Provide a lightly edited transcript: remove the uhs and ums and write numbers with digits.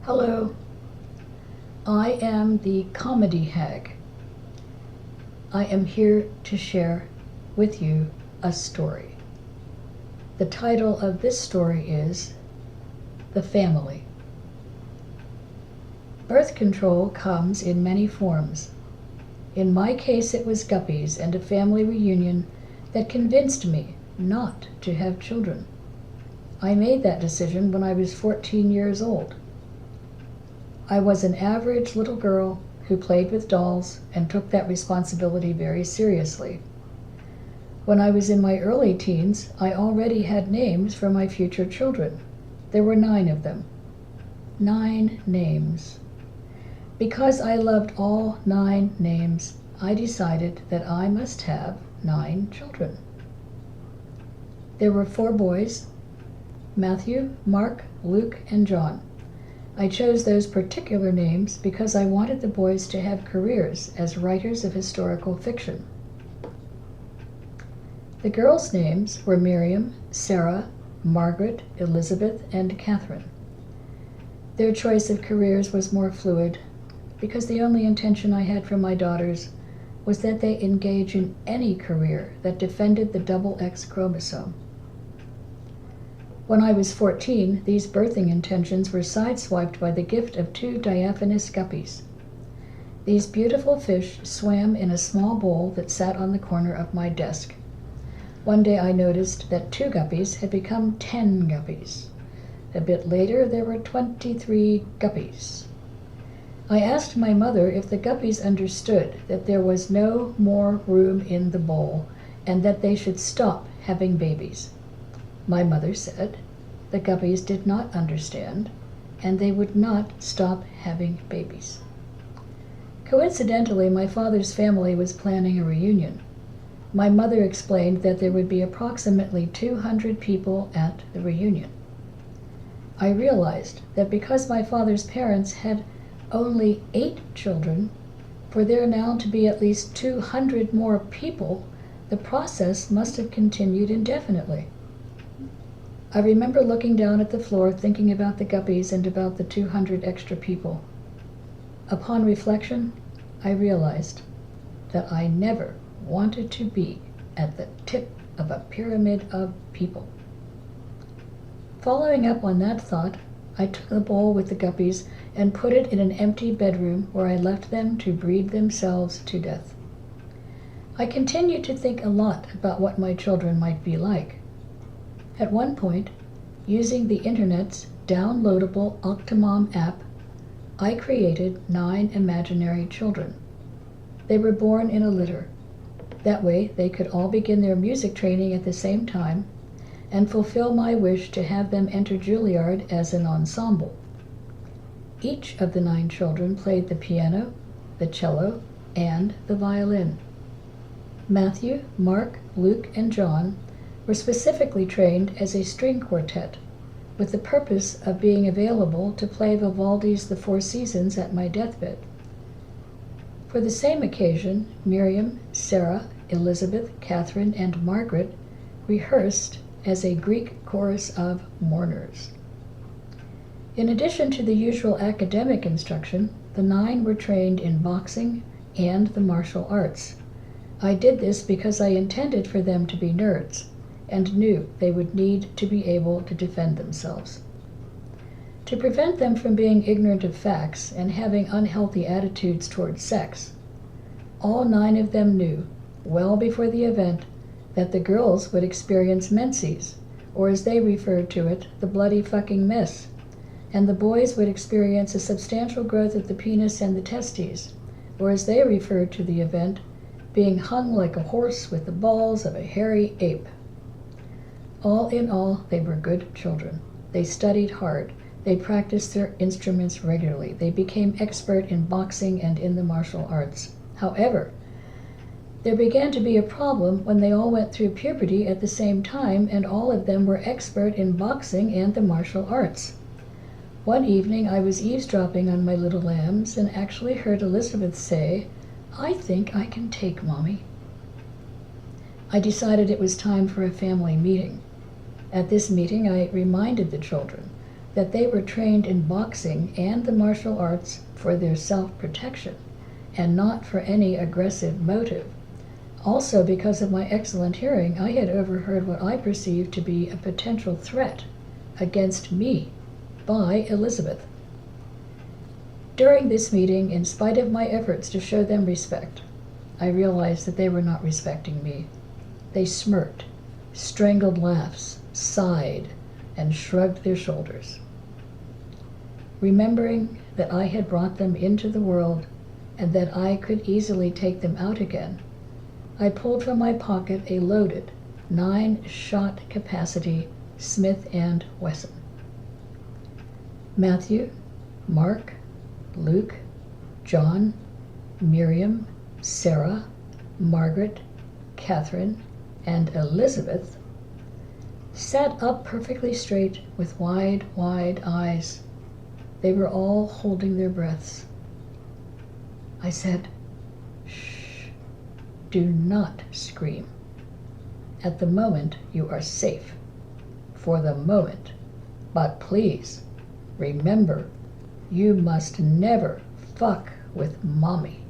Hello, I am the comedy hag. I am here to share with you a story. The title of this story is The Family. Birth control comes in many forms. In my case, it was guppies and a family reunion that convinced me not to have children. I made that decision when I was 14 years old. I was an average little girl who played with dolls and took that responsibility very seriously. When I was in my early teens, I already had names for my future children. There were 9 of them. 9 names. Because I loved all 9 names, I decided that I must have 9 children. There were 4 boys: Matthew, Mark, Luke, and John. I chose those particular names because I wanted the boys to have careers as writers of historical fiction. The girls' names were Miriam, Sarah, Margaret, Elizabeth, and Catherine. Their choice of careers was more fluid because the only intention I had for my daughters was that they engage in any career that defended the double X chromosome. When I was 14, these birthing intentions were sideswiped by the gift of 2 diaphanous guppies. These beautiful fish swam in a small bowl that sat on the corner of my desk. One day I noticed that 2 guppies had become 10 guppies. A bit later, there were 23 guppies. I asked my mother if the guppies understood that there was no more room in the bowl and that they should stop having babies. My mother said the guppies did not understand, and they would not stop having babies. Coincidentally, my father's family was planning a reunion. My mother explained that there would be approximately 200 people at the reunion. I realized that because my father's parents had only 8 children, for there now to be at least 200 more people, the process must have continued indefinitely. I remember looking down at the floor, thinking about the guppies and about the 200 extra people. Upon reflection, I realized that I never wanted to be at the tip of a pyramid of people. Following up on that thought, I took the bowl with the guppies and put it in an empty bedroom where I left them to breed themselves to death. I continued to think a lot about what my children might be like. At one point, using the internet's downloadable Octomom app, I created 9 imaginary children. They were born in a litter. That way, they could all begin their music training at the same time and fulfill my wish to have them enter Juilliard as an ensemble. Each of the 9 children played the piano, the cello, and the violin. Matthew, Mark, Luke, and John were specifically trained as a string quartet, with the purpose of being available to play Vivaldi's The Four Seasons at my deathbed. For the same occasion, Miriam, Sarah, Elizabeth, Catherine, and Margaret rehearsed as a Greek chorus of mourners. In addition to the usual academic instruction, the 9 were trained in boxing and the martial arts. I did this because I intended for them to be nerds and knew they would need to be able to defend themselves. To prevent them from being ignorant of facts and having unhealthy attitudes towards sex, all 9 of them knew, well before the event, that the girls would experience menses, or as they referred to it, the bloody fucking mess, and the boys would experience a substantial growth of the penis and the testes, or as they referred to the event, being hung like a horse with the balls of a hairy ape. All in all, they were good children. They studied hard. They practiced their instruments regularly. They became expert in boxing and in the martial arts. However, there began to be a problem when they all went through puberty at the same time, and all of them were expert in boxing and the martial arts. One evening I was eavesdropping on my little lambs and actually heard Elizabeth say, "I think I can take Mommy." I decided it was time for a family meeting. At this meeting, I reminded the children that they were trained in boxing and the martial arts for their self-protection, and not for any aggressive motive. Also, because of my excellent hearing, I had overheard what I perceived to be a potential threat against me by Elizabeth. During this meeting, in spite of my efforts to show them respect, I realized that they were not respecting me. They smirked, strangled laughs, sighed, and shrugged their shoulders. Remembering that I had brought them into the world and that I could easily take them out again, I pulled from my pocket a loaded 9-shot capacity Smith & Wesson. Matthew, Mark, Luke, John, Miriam, Sarah, Margaret, Catherine, and Elizabeth sat up perfectly straight with wide, wide eyes. They were all holding their breaths. I said, "Shh, do not scream. At the moment, you are safe. For the moment. But please, remember, you must never fuck with Mommy."